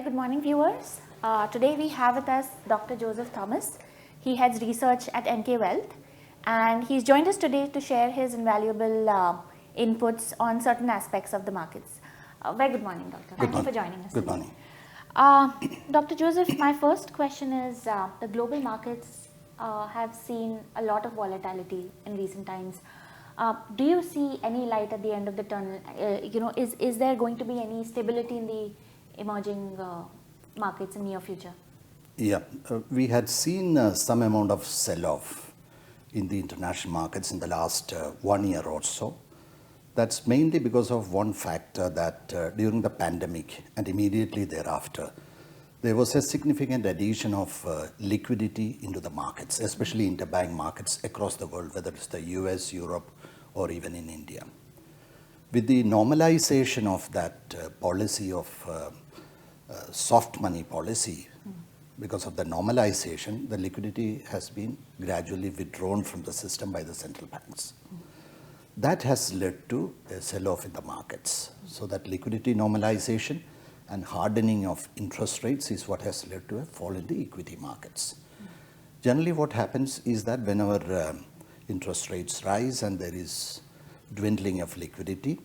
good morning, viewers. Today we have with us Dr. Joseph Thomas. He heads research at Emkay Wealth, and he's joined us today to share his invaluable inputs on certain aspects of the markets. Very good morning, Doctor. Thank you for joining us. Good morning. Dr. Joseph, my first question is, the global markets have seen a lot of volatility in recent times. Do you see any light at the end of the tunnel? Is there going to be any stability in the emerging markets in near future? Yeah, we had seen some amount of sell-off in the international markets in the last 1 year or so. That's mainly because of one factor that during the pandemic and immediately thereafter, there was a significant addition of liquidity into the markets, especially interbank markets across the world, whether it's the US, Europe, or even in India. With the normalization of that policy of soft money policy, because of the normalization, the liquidity has been gradually withdrawn from the system by the central banks. That has led to a sell-off in the markets. So that liquidity normalization and hardening of interest rates is what has led to a fall in the equity markets. Generally what happens is that whenever interest rates rise and there is dwindling of liquidity,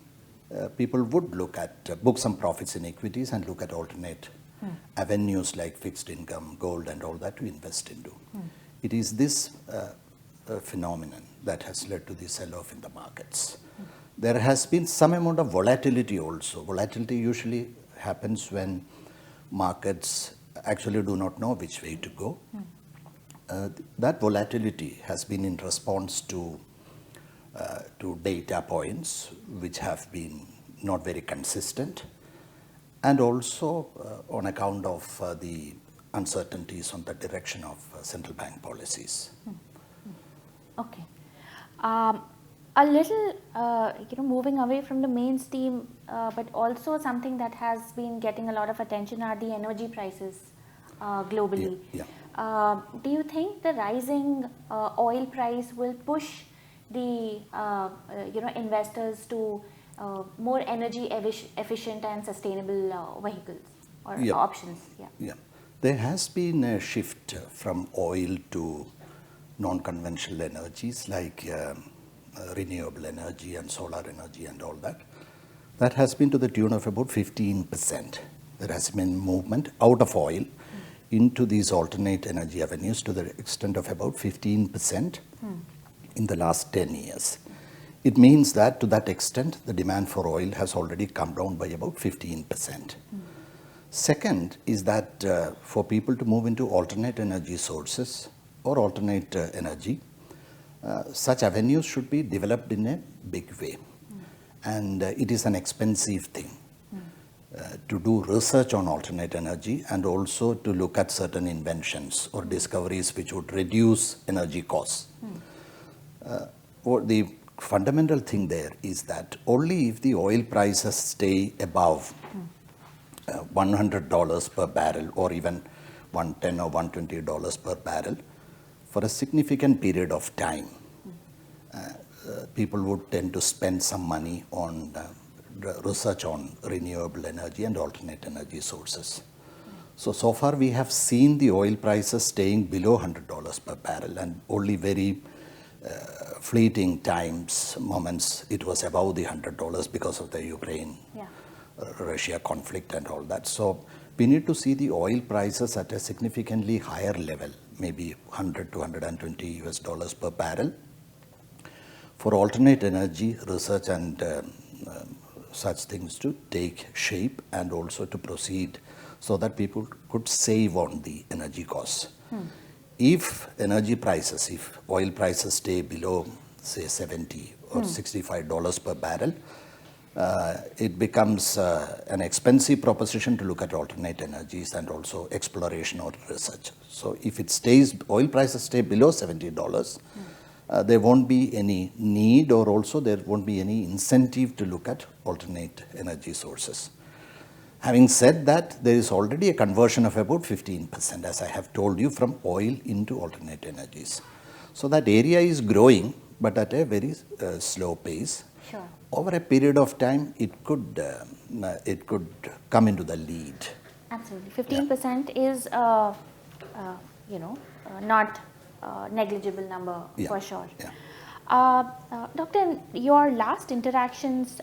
people would look at, book some profits in equities and look at alternate avenues like fixed income, gold and all that to invest into. It is this phenomenon that has led to the sell-off in the markets. There has been some amount of volatility also. Volatility usually happens when markets actually do not know which way to go. That volatility has been in response to data points which have been not very consistent, and also on account of the uncertainties on the direction of central bank policies. Okay. A little, moving away from the mainstream, but also something that has been getting a lot of attention are the energy prices globally. Yeah. Do you think the rising oil price will push the investors to more energy efficient and sustainable vehicles or options? Yeah. There has been a shift from oil to non-conventional energies like renewable energy and solar energy and all that. That has been to the tune of about 15%. There has been movement out of oil into these alternate energy avenues to the extent of about 15% in the last 10 years. It means that to that extent, the demand for oil has already come down by about 15%. Second is that for people to move into alternate energy sources or alternate energy, such avenues should be developed in a big way. And it is an expensive thing to do research on alternate energy and also to look at certain inventions or discoveries which would reduce energy costs. The fundamental thing there is that only if the oil prices stay above $100 per barrel or even $110 or $120 per barrel for a significant period of time, people would tend to spend some money on research on renewable energy and alternate energy sources. So far we have seen the oil prices staying below $100 per barrel, and only very fleeting moments it was above the $100 because of the Ukraine-Russia conflict and all that. So we need to see the oil prices at a significantly higher level, maybe $100 to $120 per barrel, for alternate energy research and such things to take shape and also to proceed so that people could save on the energy costs. If oil prices stay below, say, $70 or $65 per barrel, it becomes an expensive proposition to look at alternate energies and also exploration or research. So if oil prices stay below $70, there won't be any need, or also there won't be any incentive to look at alternate energy sources. Having said that, there is already a conversion of about 15%, as I have told you, from oil into alternate energies. So that area is growing, but at a very slow pace. Sure. Over a period of time, it could come into the lead Absolutely. 15% is, not negligible number Yeah. for sure. Yeah. Doctor, in your last interactions,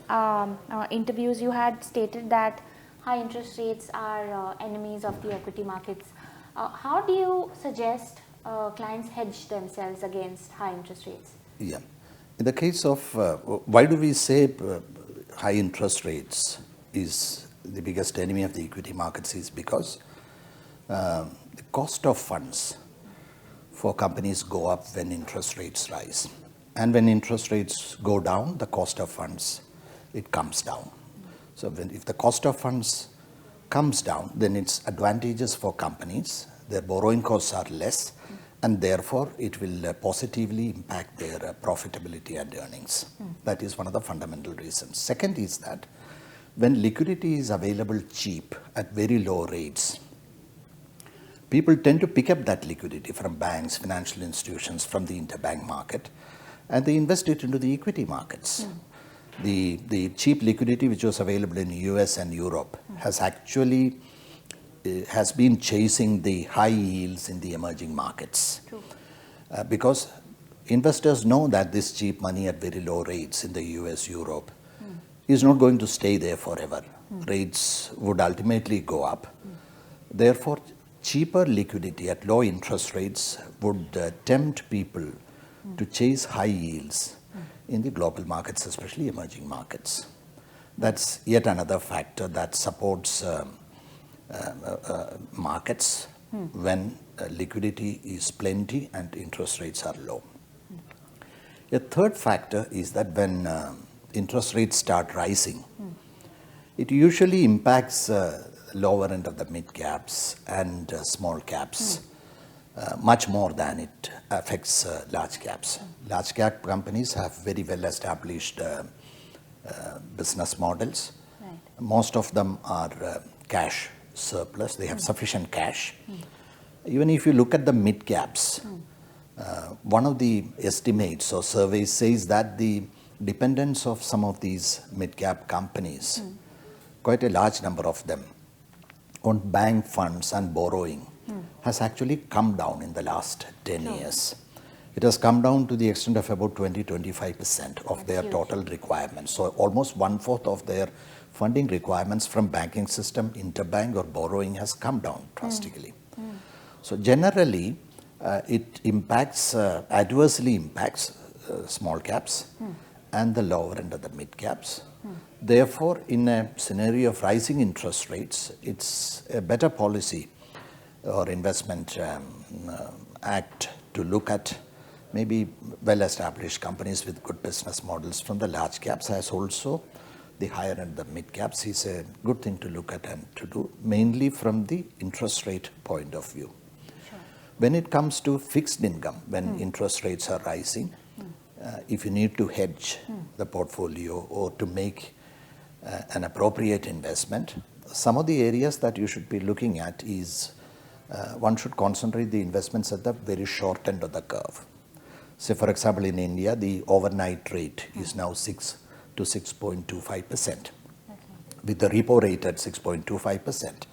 interviews, you had stated that high interest rates are enemies of the equity markets. How do you suggest clients hedge themselves against high interest rates? Yeah. In the case of, why do we say high interest rates is the biggest enemy of the equity markets is because the cost of funds for companies go up when interest rates rise. And when interest rates go down, the cost of funds, it comes down. So if the cost of funds comes down, then it's advantageous for companies. Their borrowing costs are less, and therefore it will positively impact their profitability and earnings. That is one of the fundamental reasons. Second is that when liquidity is available cheap at very low rates, people tend to pick up that liquidity from banks, financial institutions, from the interbank market, and they invest it into the equity markets. The cheap liquidity which was available in US and Europe has actually has been chasing the high yields in the emerging markets. Because investors know that this cheap money at very low rates in the US, Europe is not going to stay there forever. Rates would ultimately go up. Therefore, cheaper liquidity at low interest rates would tempt people to chase high yields in the global markets, especially emerging markets. That's yet another factor that supports markets when liquidity is plenty and interest rates are low. A third factor is that when interest rates start rising, it usually impacts lower end of the mid caps and small caps much more than it affects large caps. Large cap companies have very well established business models. Right. Most of them are cash surplus, they have sufficient cash. Even if you look at the mid caps, one of the estimates or surveys says that the dependence of some of these mid cap companies, quite a large number of them, on bank funds and borrowing has actually come down in the last 10 years. It has come down to the extent of about 20-25% of their total requirements. So almost 1/4 of their funding requirements from banking system, interbank or borrowing has come down drastically. So generally, it impacts, adversely impacts small caps and the lower end of the mid caps. Therefore, in a scenario of rising interest rates, it's a better policy or investment act to look at maybe well-established companies with good business models from the large caps, as also the higher end, the mid caps is a good thing to look at and to do, mainly from the interest rate point of view. Sure. When it comes to fixed income, when interest rates are rising, if you need to hedge the portfolio or to make an appropriate investment, some of the areas that you should be looking at is one should concentrate the investments at the very short end of the curve. Say, for example, in India, the overnight rate is now 6 to 6.25%. With the repo rate at 6.25%,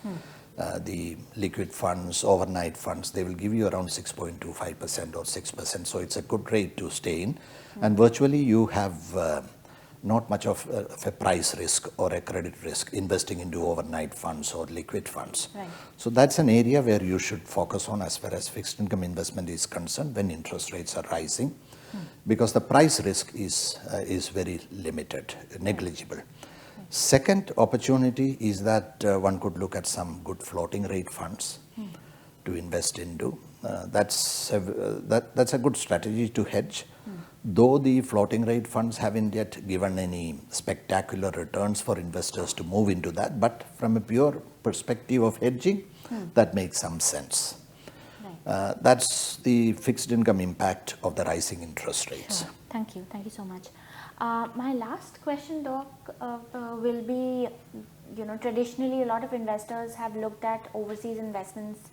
the liquid funds, overnight funds, they will give you around 6.25% or 6%. So it's a good rate to stay in. And virtually you have not much of a price risk or a credit risk investing into overnight funds or liquid funds. Right. So that's an area where you should focus on as far as fixed income investment is concerned when interest rates are rising, because the price risk is very limited, negligible. Second opportunity is that one could look at some good floating rate funds to invest into. That's a good strategy to hedge. Though the floating rate funds haven't yet given any spectacular returns for investors to move into that, but from a pure perspective of hedging, that makes some sense. Right. That's the fixed income impact of the rising interest rates. Sure. Thank you so much. My last question, Doc, will be, traditionally a lot of investors have looked at overseas investments,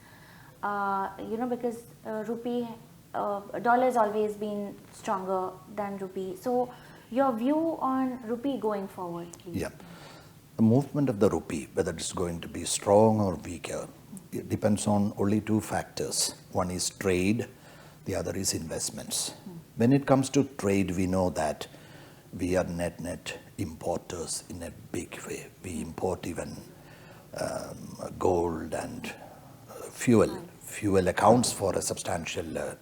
because rupee, dollar has always been stronger than rupee. So your view on rupee going forward, please? Yeah. the movement of the rupee, whether it's going to be strong or weaker, it depends on only two factors. One is trade, the other is investments. When it comes to trade, we know that we are net importers in a big way. We import even gold and fuel. Fuel accounts for a substantial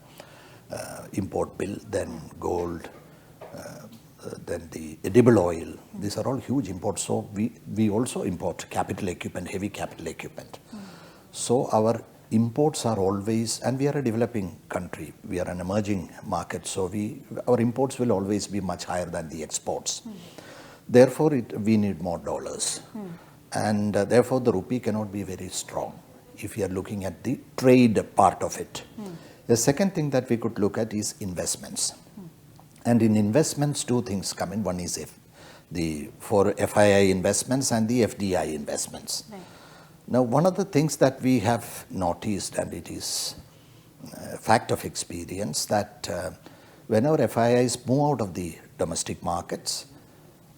import bill, then gold, then the edible oil. These are all huge imports. So we also import capital equipment, heavy capital equipment. So our imports are always, and we are a developing country, we are an emerging market, so our imports will always be much higher than the exports. Therefore, we need more dollars. And therefore, the rupee cannot be very strong if you are looking at the trade part of it. The second thing that we could look at is investments. And in investments, two things come in. One is for FII investments and the FDI investments. Right. Now, one of the things that we have noticed, and it is a fact of experience, that whenever FIIs move out of the domestic markets,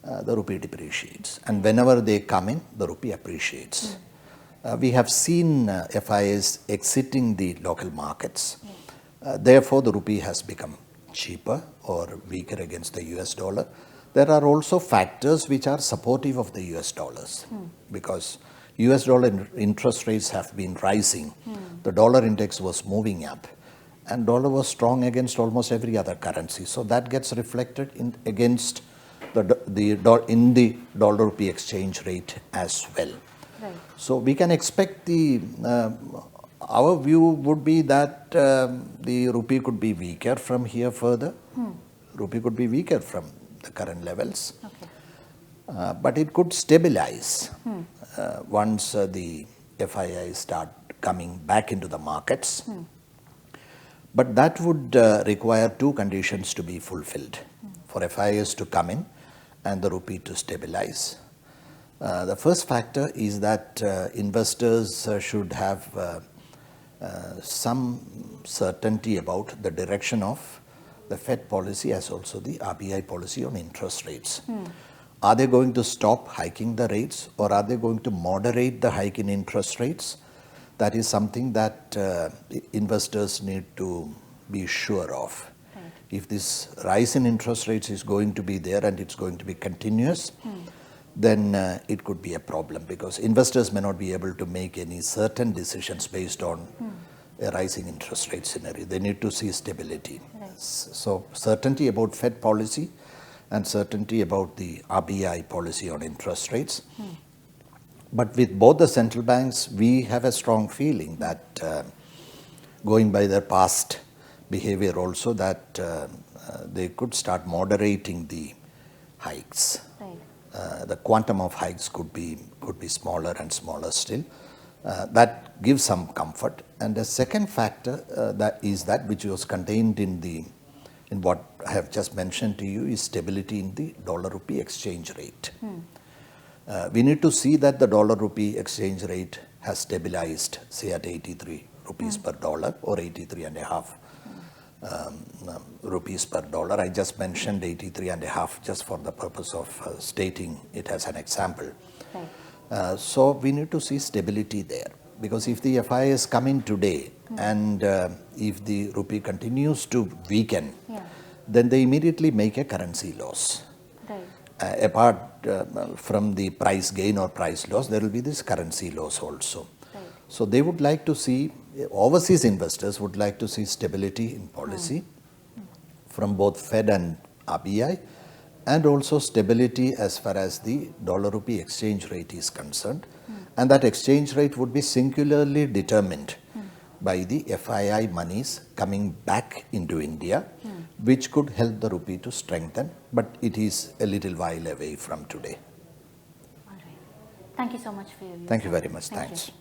the rupee depreciates. And whenever they come in, the rupee appreciates. We have seen FIIs exiting the local markets. Therefore, the rupee has become cheaper or weaker against the US dollar. There are also factors which are supportive of the US dollars because US dollar interest rates have been rising. The dollar index was moving up and dollar was strong against almost every other currency. So that gets reflected against in the dollar rupee exchange rate as well. Right. So we can expect our view would be that the rupee could be weaker from here further. Rupee could be weaker from the current levels. Okay. But it could stabilize once the FIIs start coming back into the markets. But that would require two conditions to be fulfilled. For FIIs to come in and the rupee to stabilize. The first factor is that investors should have some certainty about the direction of the Fed policy as also the RBI policy on interest rates. Are they going to stop hiking the rates or are they going to moderate the hike in interest rates? That is something that investors need to be sure of. Right. If this rise in interest rates is going to be there and it's going to be continuous, then it could be a problem because investors may not be able to make any certain decisions based on a rising interest rate scenario. They need to see stability. Right. So certainty about Fed policy and certainty about the RBI policy on interest rates. But with both the central banks, we have a strong feeling that going by their past behavior also that they could start moderating the hikes. Right. The quantum of hikes could be smaller and smaller still. That gives some comfort. And the second factor that which was contained in what I have just mentioned to you is stability in the dollar rupee exchange rate. We need to see that the dollar rupee exchange rate has stabilized, say at 83 rupees per dollar or 83 and a half rupees per dollar. I just mentioned 83 and a half just for the purpose of stating it as an example. Right. So we need to see stability there because if the FIIs come in today and if the rupee continues to weaken, then they immediately make a currency loss. Right. Apart from the price gain or price loss, there will be this currency loss also. Right. So they would like to see, overseas investors would like to see stability in policy from both Fed and RBI, and also stability as far as the dollar rupee exchange rate is concerned. And that exchange rate would be singularly determined by the FII monies coming back into India, which could help the rupee to strengthen, but it is a little while away from today. All right. Thank you so much for your views. Thank you very much. Thank you. Thanks.